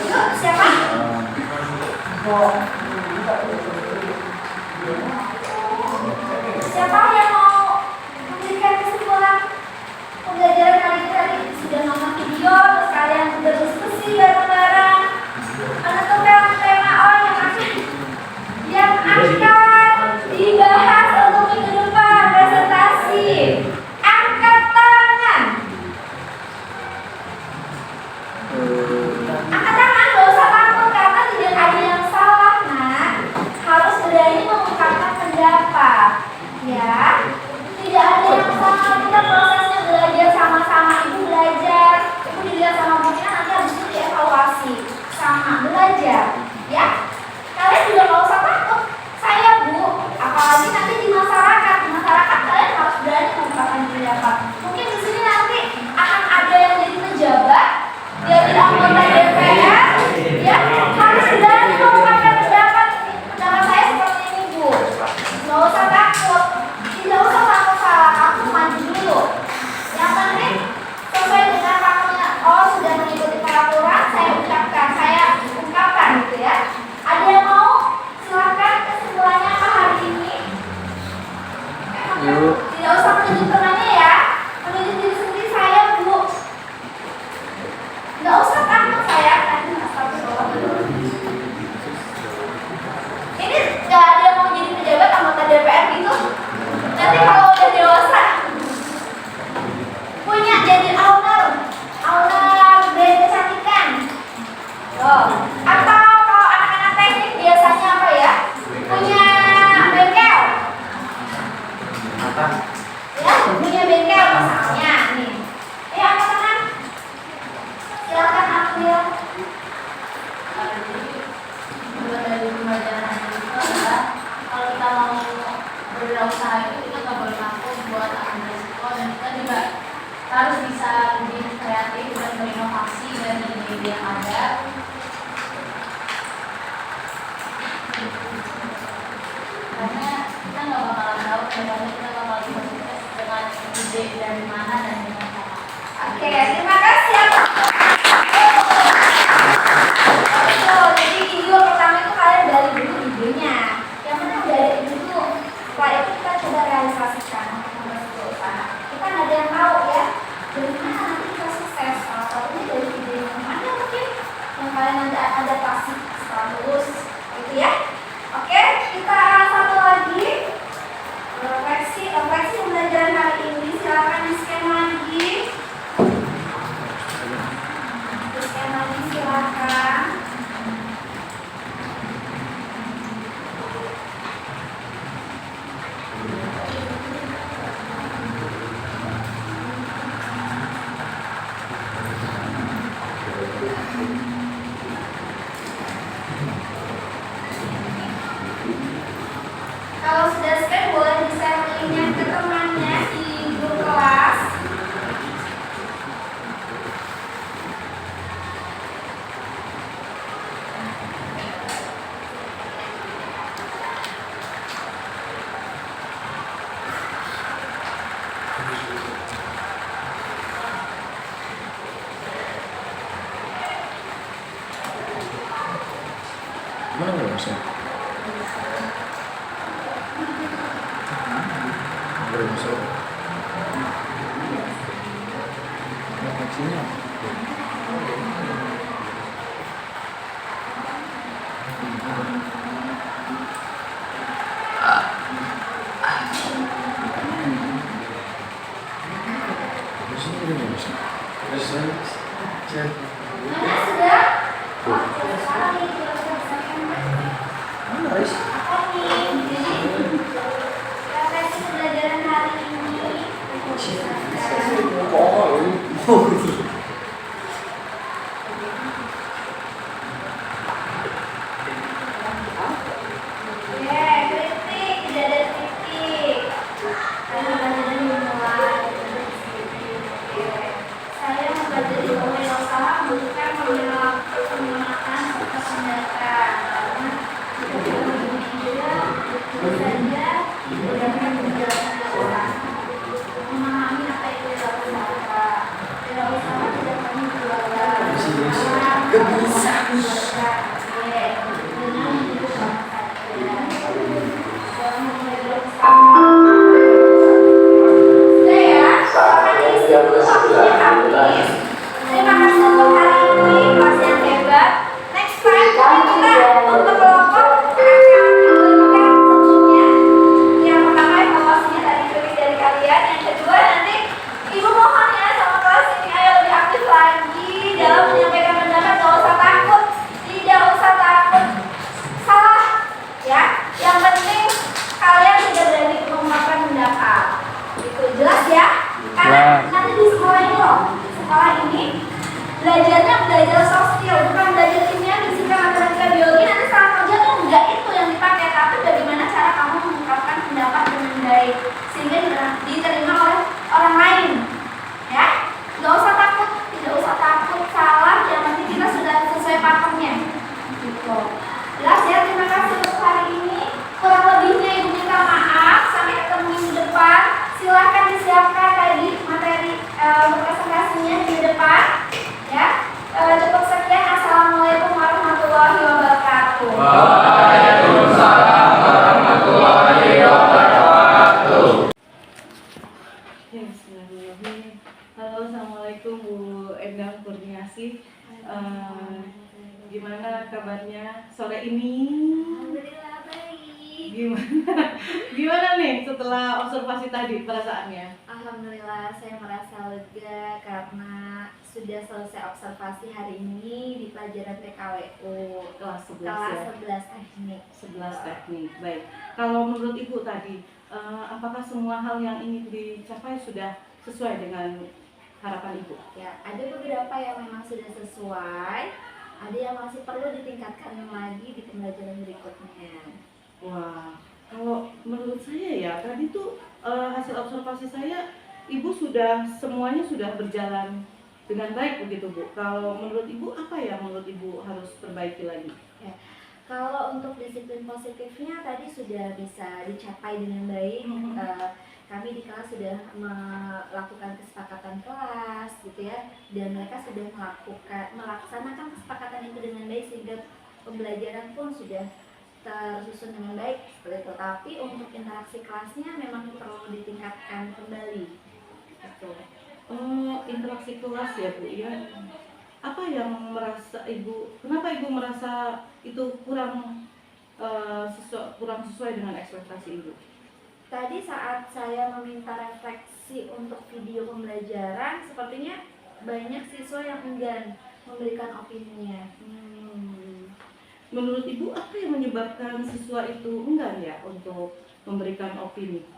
Yuk, siapa? Siapa yang mau memberikan kesimpulan pembelajaran kali ini? Tadi sudah nonton video, terus kalian berdiskusi bareng-bareng menentukan tema yang akan dibahas untuk minggu depan presentasi. Angkat tangan. Angkat tangan, gak usah takut karena tidak ada yang salah, nak. Harus berani mengungkapkan pendapat, ya. Tidak ada yang salah, kita prosesnya belajar sama-sama. Ibu belajar, ibu dilihat sama buktinya, nanti habis itu dievaluasi. Sama, belajar, ya. Kalian juga gak usah takut. Saya, Bu, apalagi nanti di masyarakat kalian harus berani mengungkapkan pendapat. Mungkin di sini nanti akan ada yang jadi pejabat, jadi anggota DPR, ya harus berani mengungkapkan pendapat. Pendapat saya seperti ini, Bu. Nggak usah takut, tidak usah takut salah. Aku maju dulu. Yang penting sesuai dengan kamunya. Oh, sudah mengikuti peraturan, saya ungkapkan gitu ya. Ada yang mau? Silakan kesimpulannya apa hari ini? Yuk. Tidak usah menunjuk temannya ya. Menunjuk diri sendiri, saya, Bu. Nggak usah takut saya. Ini nggak ada yang mau jadi pejabat anggota DPR gitu. Nanti kalau udah dewasa punya jadi owner brand kecantikan. Oh. Atau kalau anak-anak teknik biasanya apa ya? Punya bengkel. Ya, punya bengkel misalnya nih. Angkat tangan. Silakan ambil. Buat dari pembelajaran itu adalah kalau kita mau berwirausaha itu kita nggak boleh takut buat ambil resiko, dan kita juga harus bisa lebih kreatif dan berinovasi dari ide-ide yang ada. Karena kita nggak bakalan tahu sebenarnya kita bakal sukses dengan ide dari mana dan dengan cara. Oke, terima kasih ya Pak. Jadi video pertama itu kalian dari dulu idenya. Yang penting udah ada ide dulu. Setelah itu kita coba realisasikan untuk membuat sebuah usaha. Kita nggak ada yang tahu ya. Dari mana nanti kita sukses? Salah satunya dari ide yang mana mungkin yang kalian nanti adaptasi setelah lulus, gitu ya. Oke, kita satu lagi refleksi pembelajaran hari ini. Silakan di-scan lagi. Di-scan lagi silakan. Mana nggak bisa? Nggak bisa. Koneksinya. Mana sudah? Oke, sekali. Mana guys? Apa nih? Refleksi pembelajaran hari ini. Oke, kritik, tidak ada kritik. Karena pelajaran dimulai. Oke. Saya mempelajari wirausaha bukan menggunakan serta tindakan, karena jika kita begini juga tentu saja menggunakan penjelasan wirausaha. Memahami apa itu wirausaha. Wirausaha tidak hanya jualan, gak bisa dengan hidup orang saja. Dalam berwirausaha. Sudah ya, karena isi waktunya habis. Terima kasih untuk hari ini, kelas yang hebat. Next time kita untuk kelompok akan memberikan tentunya. Yang pertama evaluasinya tadi dari kalian. Yang kedua nanti ibu mohon ya sama kelas ini ayo lebih aktif lagi dalam menyampaikan pendapat. Gak usah takut, tidak usah takut salah ya. Yang penting kalian sudah berani mengungkapkan pendapat. Itu jelas ya? Karena nanti di sekolah ini loh, sekolah ini belajarnya belajar soft skill, bukan belajar kimia, fisika, matematika, biologi. Nanti saat kerja tuh enggak itu yang dipakai, tapi bagaimana cara kamu mengungkapkan pendapat dengan baik sehingga diterima oleh orang lain. Ya, nggak usah takut, tidak usah takut salah. Yang penting kita sudah sesuai pakemnya. Gitu. Jelas ya? Terima kasih untuk hari ini. Kurang lebihnya ibu minta maaf. Sampai ketemu minggu depan. Silahkan disiapkan tadi materi untuk presentasinya di depan. Ya, cukup sekian. Assalamualaikum warahmatullahi wabarakatuh. Waalaikumsalam warahmatullahi wabarakatuh. Ya, bismillahirrahmanirrahim. Halo, assalamualaikum Bu Endang Kurniasih. Gimana kabarnya sore ini? Alhamdulillah baik. Gimana nih setelah observasi tadi perasaannya? Alhamdulillah saya merasa lega karena sudah selesai observasi hari ini di pelajaran PKWU Kelas 11 kelas ya? 11 teknik. 11 teknik. Baik. Kalau menurut Ibu tadi, apakah semua hal yang ingin dicapai sudah sesuai dengan harapan Ibu? Ya, ada beberapa yang memang sudah sesuai, ada yang masih perlu ditingkatkan lagi di pembelajaran berikutnya. Wah, kalau menurut saya ya tadi tuh hasil observasi saya, Ibu sudah semuanya sudah berjalan dengan baik begitu Bu. Kalau menurut Ibu apa ya menurut Ibu harus perbaiki lagi? Ya. Kalau untuk disiplin positifnya tadi sudah bisa dicapai dengan baik. Kami di kelas sudah melakukan kesepakatan kelas gitu ya, dan mereka sudah melaksanakan kesepakatan itu dengan baik sehingga pembelajaran pun sudah tersusun dengan baik seperti itu. Tapi untuk interaksi kelasnya memang perlu ditingkatkan kembali. Gitu. Oh, interaksi kelas ya Bu ya. Apa yang merasa Ibu, kenapa Ibu merasa itu kurang sesuai dengan ekspektasi Ibu? Tadi saat saya meminta refleksi untuk video pembelajaran, sepertinya banyak siswa yang enggan memberikan opininya. Menurut Ibu apa yang menyebabkan siswa itu enggan ya untuk memberikan opini?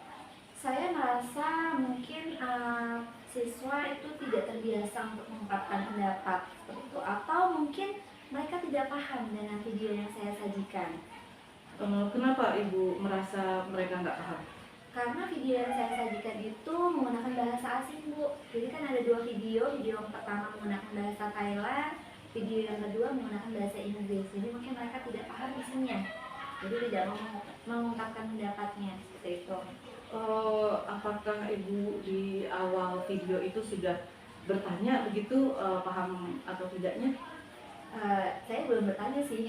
Saya merasa mungkin siswa itu tidak terbiasa untuk mengungkapkan pendapat seperti itu, atau mungkin mereka tidak paham dengan video yang saya sajikan. Kenapa Ibu merasa mereka nggak paham? Karena video yang saya sajikan itu menggunakan bahasa asing Bu. Jadi kan ada dua video yang pertama menggunakan bahasa Thailand, video yang kedua menggunakan bahasa Inggris. Jadi mungkin mereka tidak paham isinya, jadi tidak mengungkapkan pendapatnya seperti itu. Apakah Ibu di awal video itu sudah bertanya begitu paham atau tidaknya? Saya belum bertanya sih,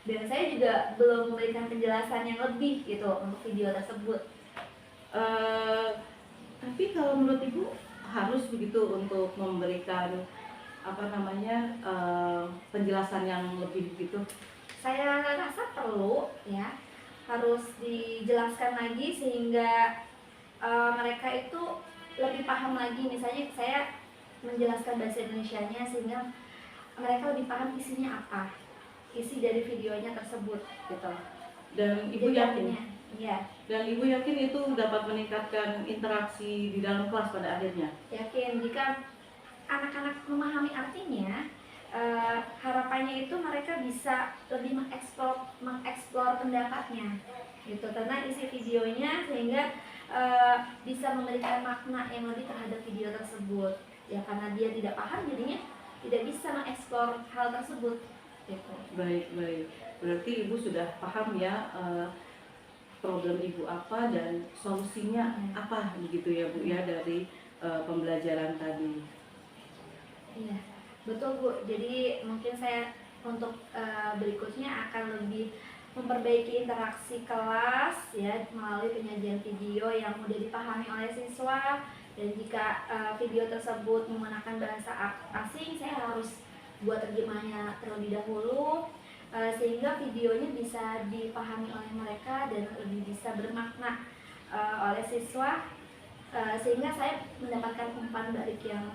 dan saya juga belum memberikan penjelasan yang lebih gitu untuk video tersebut. Tapi kalau menurut Ibu harus begitu untuk memberikan apa namanya penjelasan yang lebih begitu? Saya rasa perlu ya, harus dijelaskan lagi sehingga mereka itu lebih paham lagi. Misalnya saya menjelaskan bahasa Indonesianya sehingga mereka lebih paham isinya apa, isi dari videonya tersebut gitu. Dan Ibu Jadi yakin? artinya, iya, Dan Ibu yakin itu dapat meningkatkan interaksi di dalam kelas pada akhirnya? yakin jika anak-anak memahami artinya, harapannya itu mereka bisa lebih mengeksplor pendapatnya gitu, karena isi videonya sehingga bisa memberikan makna yang lebih terhadap video tersebut ya, karena dia tidak paham jadinya tidak bisa mengeksplor hal tersebut gitu. Baik, baik. Berarti Ibu sudah paham ya problem Ibu apa dan solusinya apa begitu ya Bu ya dari pembelajaran tadi. Iya, betul Bu. Jadi mungkin saya untuk berikutnya akan lebih memperbaiki interaksi kelas ya melalui penyajian video yang mudah dipahami oleh siswa, dan jika video tersebut menggunakan bahasa asing, saya harus buat terjemahnya terlebih dahulu sehingga videonya bisa dipahami oleh mereka dan lebih bisa bermakna oleh siswa, sehingga saya mendapatkan umpan balik yang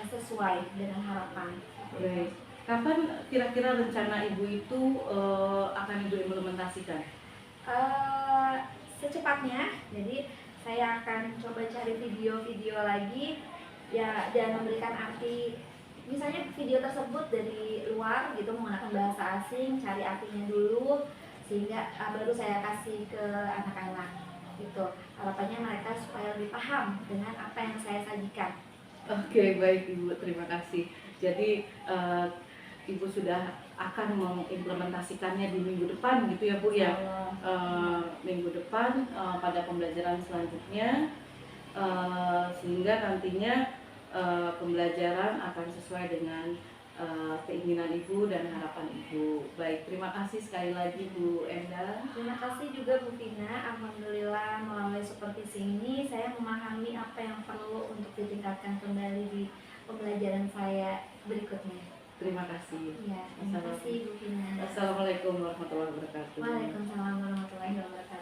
sesuai dengan harapan. Baik. Kapan kira-kira rencana Ibu itu akan Ibu implementasikan? Secepatnya, jadi saya akan coba cari video-video lagi ya dan memberikan arti, misalnya video tersebut dari luar gitu menggunakan bahasa asing, cari artinya dulu sehingga baru saya kasih ke anak-anak gitu. Harapannya mereka supaya lebih paham dengan apa yang saya sajikan. Oke, baik Ibu, terima kasih. Jadi Ibu sudah akan mengimplementasikannya di minggu depan gitu ya Bu ya. Minggu depan pada pembelajaran selanjutnya sehingga nantinya pembelajaran akan sesuai dengan keinginan Ibu dan harapan Ibu. Baik, terima kasih sekali lagi Bu Enda. Terima kasih juga Bu Vina. Alhamdulillah melalui seperti ini saya memahami apa yang perlu untuk ditingkatkan kembali di pembelajaran saya berikutnya. Terima kasih. Iya, terima kasih Bu Vina. Assalamualaikum warahmatullahi wabarakatuh. Waalaikumsalam warahmatullahi wabarakatuh.